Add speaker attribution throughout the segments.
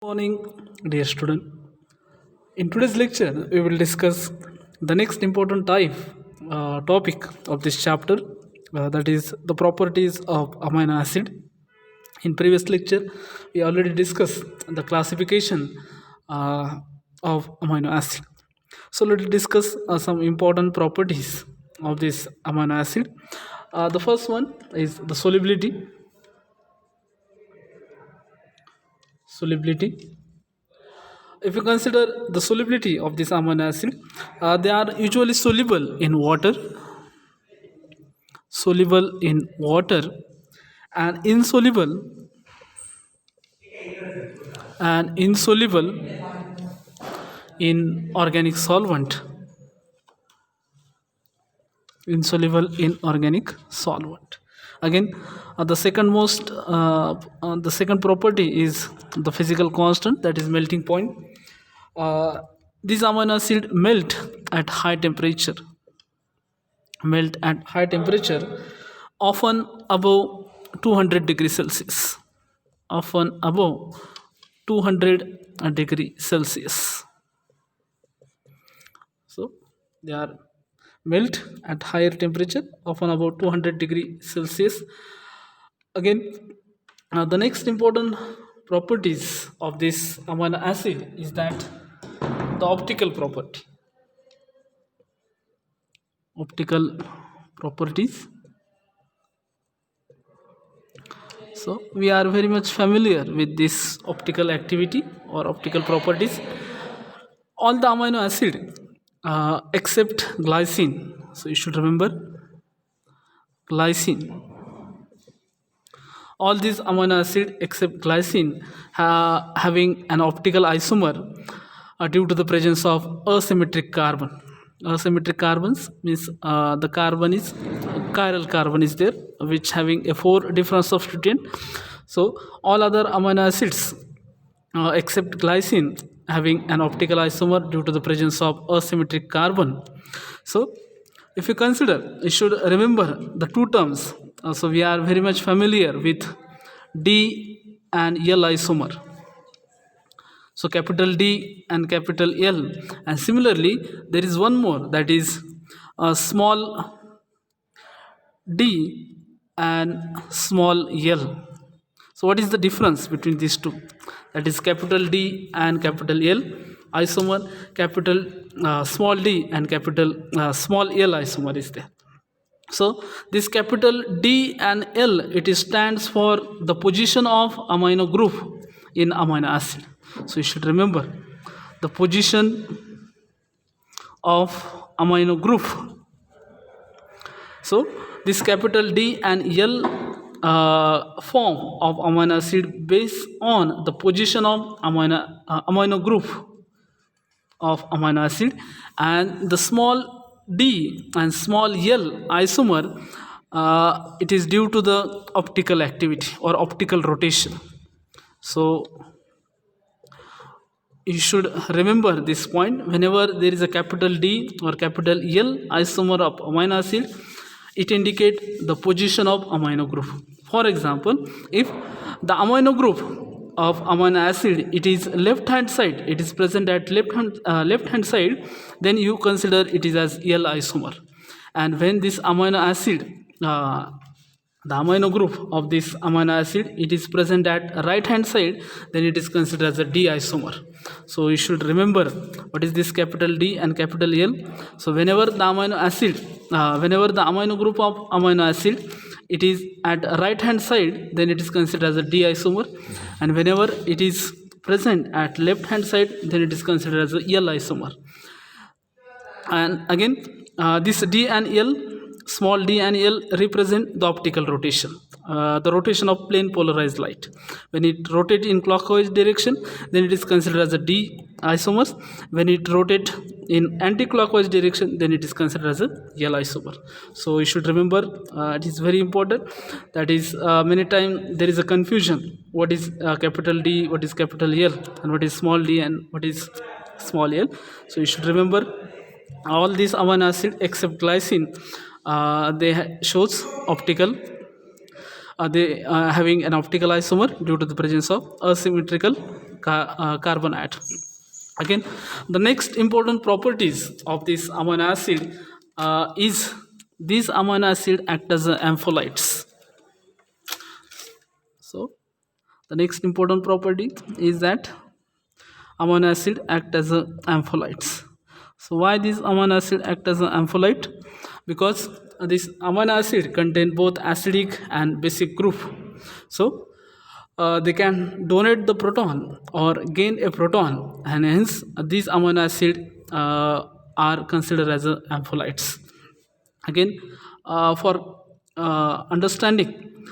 Speaker 1: Morning, dear student. In today's lecture, we will discuss the next important topic of this chapter, that is the properties of amino acid. In previous lecture, we already discussed the classification of amino acid. So let's discuss some important properties of this amino acid. The first one is the solubility. Solubility. If you consider the solubility of this amino acid, they are usually soluble in water, and insoluble in organic solvent. Insoluble in organic solvent. Again, the second property is the physical constant, that is melting point. These amino acid melt at high temperature, often above 200 degrees Celsius. Often above 200 degrees Celsius. So they are melt at higher temperature, often about 200 degrees Celsius. Again, the next important properties of this amino acid is that the optical properties. So we are very much familiar with this optical activity or optical properties. All the amino acid except glycine. So you should remember glycine. All these amino acid except glycine having an optical isomer due to the presence of asymmetric carbon. Asymmetric carbons means the chiral carbon is there, which having a 4 different substituent. So all other amino acids except glycine having an optical isomer due to the presence of asymmetric carbon. So if you consider, you should remember the two terms. So we are very much familiar with D and L isomer. So capital D and capital L, and similarly there is one more, that is small d and small l. So what is the difference between these two? That is capital D and capital L isomer, capital small d and capital small l isomer is there. So this capital D and L, it stands for the position of amino group in amino acid. So you should remember the position of amino group. So this capital D and L form of amino acid based on the position of amino group of amino acid, and the small d and small l isomer, it is due to the optical activity or optical rotation. So you should remember this point. Whenever there is a capital D or capital L isomer of amino acid, it indicates the position of amino group. For example, if the amino group of amino acid, it is left hand side, it is present at left hand side, then you consider it is as L isomer. And when this amino acid, the amino group of this amino acid, it is present at right hand side, then it is considered as a D isomer. So you should remember what is this capital D and capital L. So whenever the amino group of amino acid, it is at right hand side, then it is considered as a D isomer, and whenever it is present at left hand side, then it is considered as a L isomer. And again, this D and L, small d and L, represent the optical rotation, the rotation of plane polarized light. When it rotates in clockwise direction, then it is considered as a D isomers. When it rotates in anti-clockwise direction, then it is considered as a L isomer. So you should remember, it is very important. That is, many times there is a confusion. What is capital D, what is capital L, and what is small d and what is small l. So you should remember all these amino acid except glycine, they shows optical, they having an optical isomer due to the presence of asymmetrical carbon atom. Again, the next important properties of this amino acid is these amino acid act as ampholites. So the next important property is that amino acid act as ampholites. So why these amino acid act as an ampholite? Because this amino acid contain both acidic and basic group. So they can donate the proton or gain a proton, and hence these amino acid are considered as ampholites. Again, for understanding,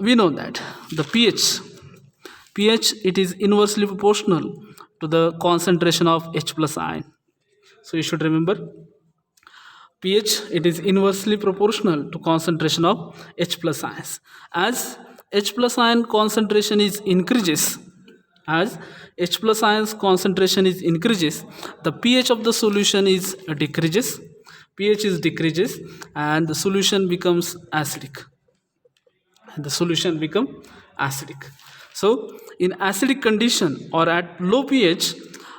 Speaker 1: we know that the pH it is inversely proportional to the concentration of H plus ion. So you should remember, pH it is inversely proportional to concentration of H plus ions. As H plus ion concentration is increases, as H plus ions concentration is increases, the pH of the solution is decreases. pH is decreases and the solution becomes acidic. The solution become acidic. So in acidic condition or at low pH,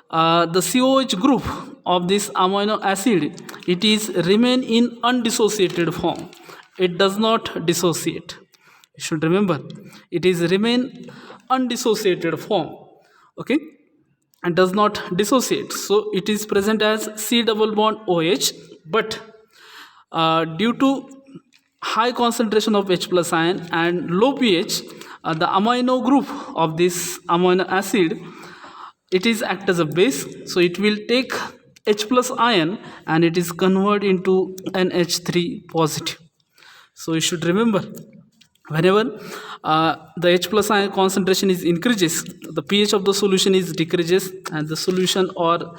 Speaker 1: the COH group of this amino acid it is remain in undissociated form. It does not dissociate. You should remember, it is remain undissociated form. Okay, and does not dissociate. So it is present as C double bond OH, but due to high concentration of H plus ion and low pH, the amino group of this amino acid it is act as a base, so it will take H plus ion and it is converted into NH3 positive. So you should remember, whenever the H plus ion concentration is increases, the pH of the solution is decreases and the solution or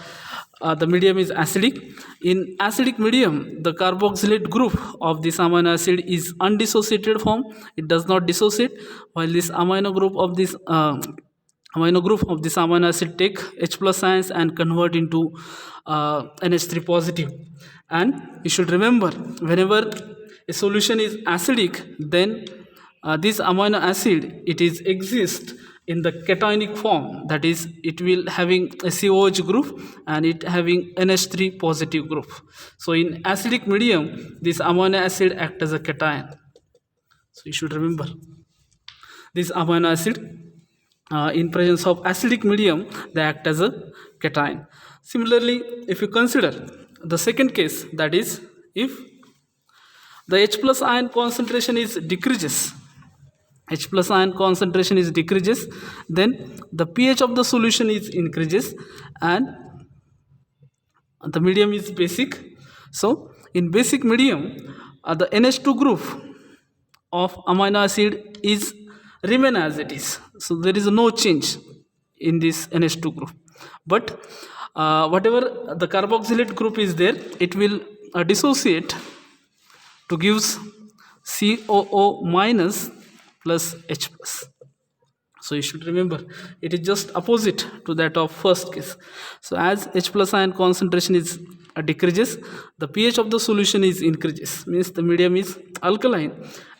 Speaker 1: the medium is acidic. In acidic medium, the carboxylate group of this amino acid is undissociated form. It does not dissociate, while this amino group of this amino acid take H plus ions and convert into NH3 positive. And you should remember, whenever a solution is acidic, then this amino acid it is exist in the cationic form, that is it will having a COH group and it having NH3 positive group. So in acidic medium, this amino acid act as a cation. So you should remember, this amino acid in presence of acidic medium they act as a cation. Similarly, if you consider the second case, that is if the H plus ion concentration is decreases, H plus ion concentration is decreases, then the pH of the solution is increases and the medium is basic. So in basic medium, the NH2 group of amino acid is remain as it is. So there is no change in this NH2 group. But whatever the carboxylate group is there, it will dissociate to gives COO minus plus H plus. So you should remember, it is just opposite to that of first case. So as H plus ion concentration is decreases, the pH of the solution is increases, means the medium is alkaline,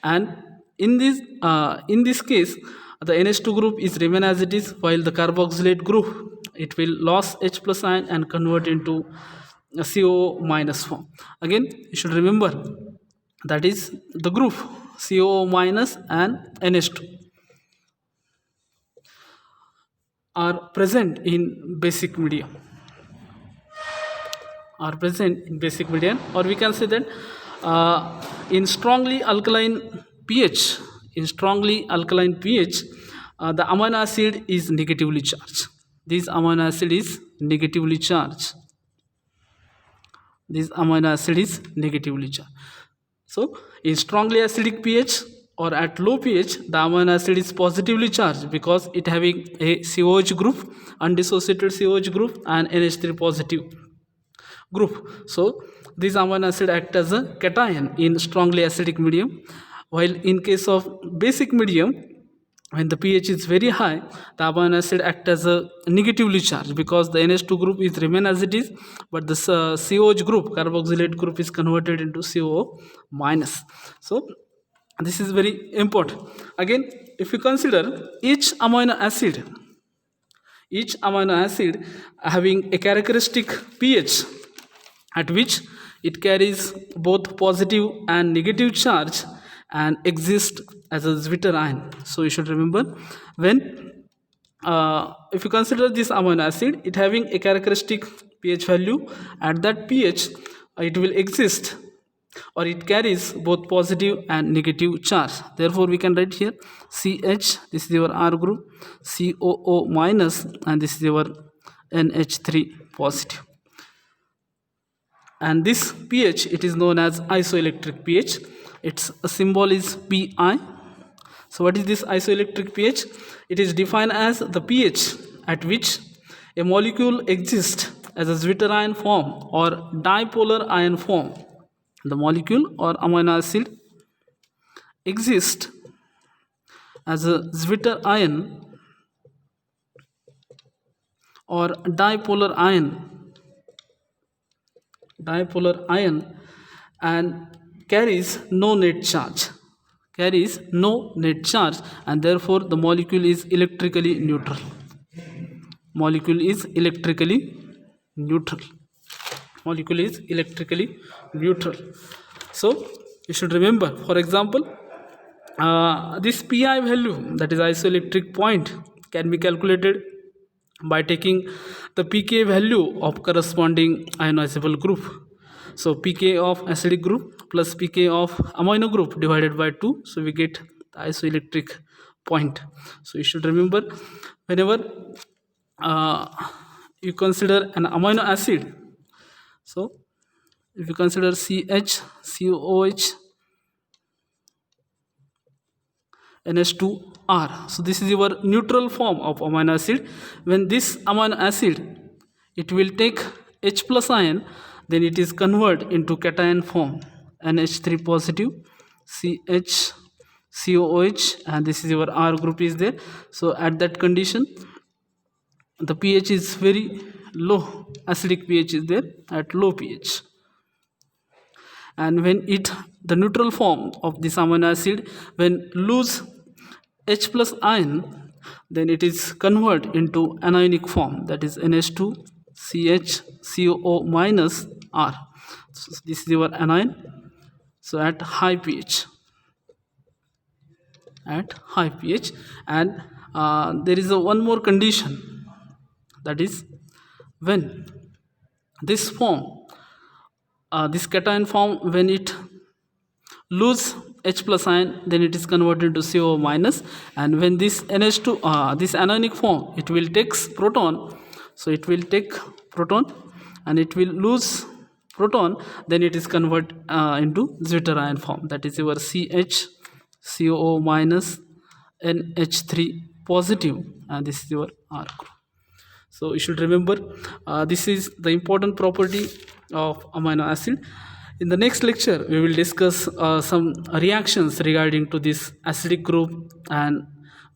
Speaker 1: and in this case the NH2 group is remain as it is, while the carboxylate group it will lose H plus ion and convert into a COO minus form. Again you should remember, that is the group COO minus and NH2 are present in basic medium, or we can say that in strongly alkaline pH, the amino acid is negatively charged. This amino acid is negatively charged. So in strongly acidic pH or at low pH, the amino acid is positively charged because it having a COH group, undissociated COH group, and NH3 positive group. So this amino acid act as a cation in strongly acidic medium, while in case of basic medium, when the pH is very high, the amino acid act as a negatively charged because the NH2 group is remain as it is, but the COH group, carboxylate group, is converted into COO minus. So this is very important. Again, if you consider each amino acid Each amino acid having a characteristic pH at which it carries both positive and negative charge and exists as a Zwitter ion. So you should remember, when if you consider this amino acid, it having a characteristic pH value, at that pH it will exist, or it carries both positive and negative charge. Therefore we can write here CH, this is your R group, COO minus, and this is your NH3 positive. And this pH, it is known as isoelectric pH. Its symbol is Pi. So what is this isoelectric pH? It is defined as the pH at which a molecule exists as a Zwitter ion form or dipolar ion form. The molecule or amino acid exists as a Zwitter ion or dipolar ion and carries no net charge, and therefore the molecule is electrically neutral. So you should remember, for example, this Pi value, that is isoelectric point, can be calculated by taking the pK value of corresponding ionizable group. So pK of acidic group plus pK of amino group divided by 2, so we get the isoelectric point. So you should remember, whenever you consider an amino acid, so if you consider CH, COOH, NH2R, so this is your neutral form of amino acid. When this amino acid, it will take H plus ion, then it is converted into cation form, NH3 positive, CH, COOH, and this is your R group is there. So at that condition, the pH is very low, acidic pH is there at low pH. And when the neutral form of this amino acid, when lose H plus ion, then it is converted into anionic form, that is NH2 CH COO minus R. So this is your anion. So at high pH, and there is one more condition, that is when this form, this cation form, when it lose H plus ion, then it is converted to CO minus, and when this NH2 this anionic form, it will take proton, so it will take proton and it will lose proton, then it is converted into Zwitter ion form, that is your CH COO minus NH3 positive, and this is your R group. So you should remember, this is the important property of amino acid. In the next lecture, we will discuss some reactions regarding to this acidic group and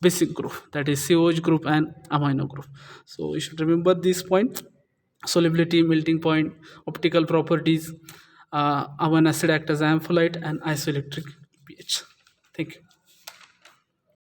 Speaker 1: basic group, that is COH group and amino group. So you should remember this point: solubility, melting point, optical properties, amino acid act as amphilite, and isoelectric pH. Thank you.